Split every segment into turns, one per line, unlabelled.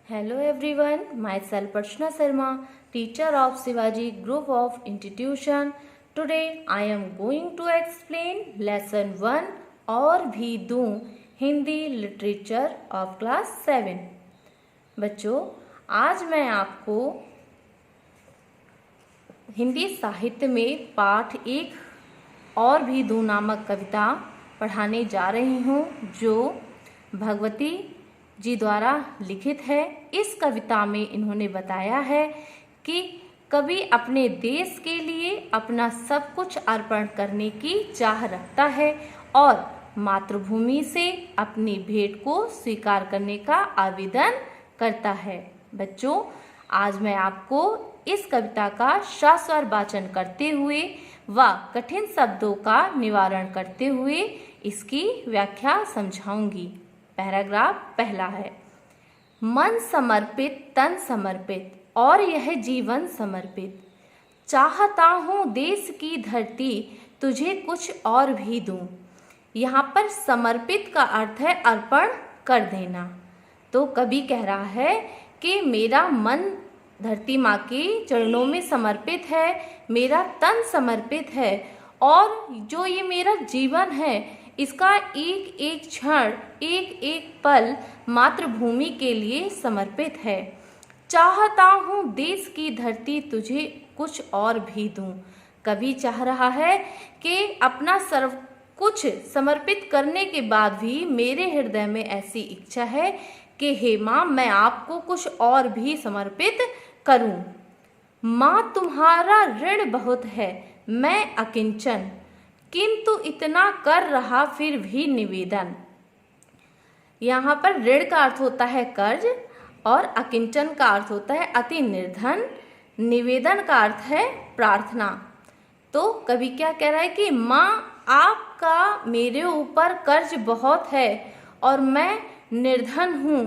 Hello everyone, myself Archana Sharma, teacher of Shivaji Group of Institution. Today I am going to explain lesson 1 और भी दूं Hindi literature of class 7। बच्चों, आज मैं आपको हिंदी साहित्य में पाठ 1 और भी दूं नामक कविता पढ़ाने जा रही हूँ, जो भगवती जी द्वारा लिखित है। इस कविता में इन्होंने बताया है कि कवि अपने देश के लिए अपना सब कुछ अर्पण करने की चाह रखता है और मातृभूमि से अपनी भेंट को स्वीकार करने का आवेदन करता है। बच्चों, आज मैं आपको इस कविता का सस्वर वाचन करते हुए व कठिन शब्दों का निवारण करते हुए इसकी व्याख्या समझाऊंगी। पैराग्राफ पहला है, मन समर्पित तन समर्पित और यह जीवन समर्पित, चाहता हूँ देश की धरती तुझे कुछ और भी दूं। यहाँ पर समर्पित का अर्थ है अर्पण कर देना। तो कवि कह रहा है कि मेरा मन धरती माँ के चरणों में समर्पित है, मेरा तन समर्पित है और जो ये मेरा जीवन है इसका एक एक क्षण एक एक पल मातृभूमि के लिए समर्पित है। चाहता हूँ देश की धरती तुझे कुछ और भी दूं। कवि चाह रहा है कि अपना सर्व कुछ समर्पित करने के बाद भी मेरे हृदय में ऐसी इच्छा है कि हे माँ, मैं आपको कुछ और भी समर्पित करूं। माँ, तुम्हारा ऋण बहुत है, मैं अकिंचन, किंतु इतना कर रहा फिर भी निवेदन। यहाँ पर ऋण का अर्थ होता है कर्ज और अकिंचन का अर्थ होता है अति निर्धन, निवेदन का अर्थ है प्रार्थना। तो कवि क्या कह रहा है कि माँ, आपका मेरे ऊपर कर्ज बहुत है और मैं निर्धन हूँ,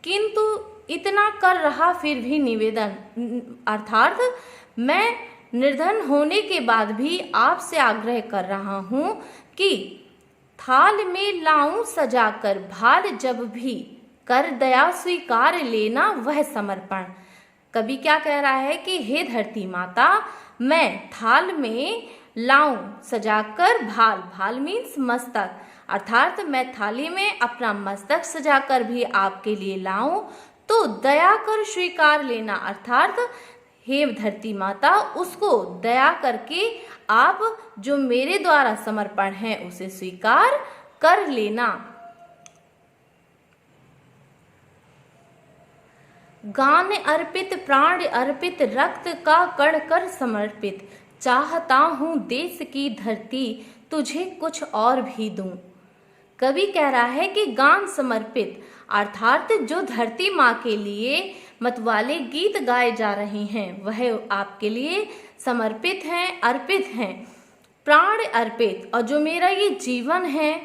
किंतु इतना कर रहा फिर भी निवेदन, अर्थात मैं निर्धन होने के बाद भी आपसे आग्रह कर रहा हूँ कि थाल में लाऊं सजाकर भाल, जब भी कर दया स्वीकार लेना वह समर्पण। कवि क्या कह रहा है कि हे धरती माता, मैं थाल में लाऊं सजाकर भाल, भाल मीन्स मस्तक, अर्थात मैं थाली में अपना मस्तक सजाकर भी आपके लिए लाऊं तो दया कर स्वीकार लेना, अर्थात हे धरती माता, उसको दया करके आप जो मेरे द्वारा समर्पण है उसे स्वीकार कर लेना। गान अर्पित प्राण अर्पित रक्त का कण कर समर्पित, चाहता हूँ देश की धरती तुझे कुछ और भी दूं। कवि कह रहा है कि गान समर्पित अर्थात जो धरती माँ के लिए मतवाले गीत गाए जा रहे हैं वह आपके लिए समर्पित हैं, अर्पित हैं। प्राण अर्पित और जो मेरा ये जीवन है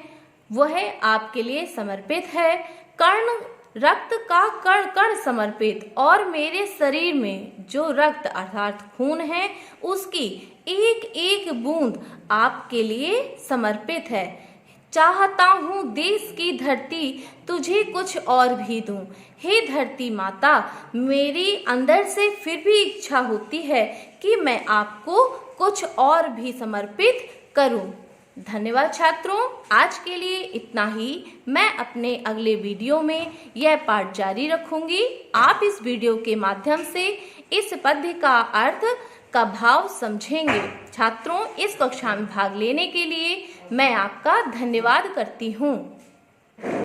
वह आपके लिए समर्पित है। कर्ण रक्त का कण कण समर्पित और मेरे शरीर में जो रक्त अर्थात खून है उसकी एक एक बूंद आपके लिए समर्पित है। चाहता हूँ देश की धरती तुझे कुछ और भी दूं। हे धरती माता, मेरी अंदर से फिर भी इच्छा होती है कि मैं आपको कुछ और भी समर्पित करूं। धन्यवाद छात्रों, आज के लिए इतना ही। मैं अपने अगले वीडियो में यह पाठ जारी रखूंगी। आप इस वीडियो के माध्यम से इस पद्य का अर्थ का भाव समझेंगे। छात्रों, इस कक्षा में भाग लेने के लिए मैं आपका धन्यवाद करती हूँ।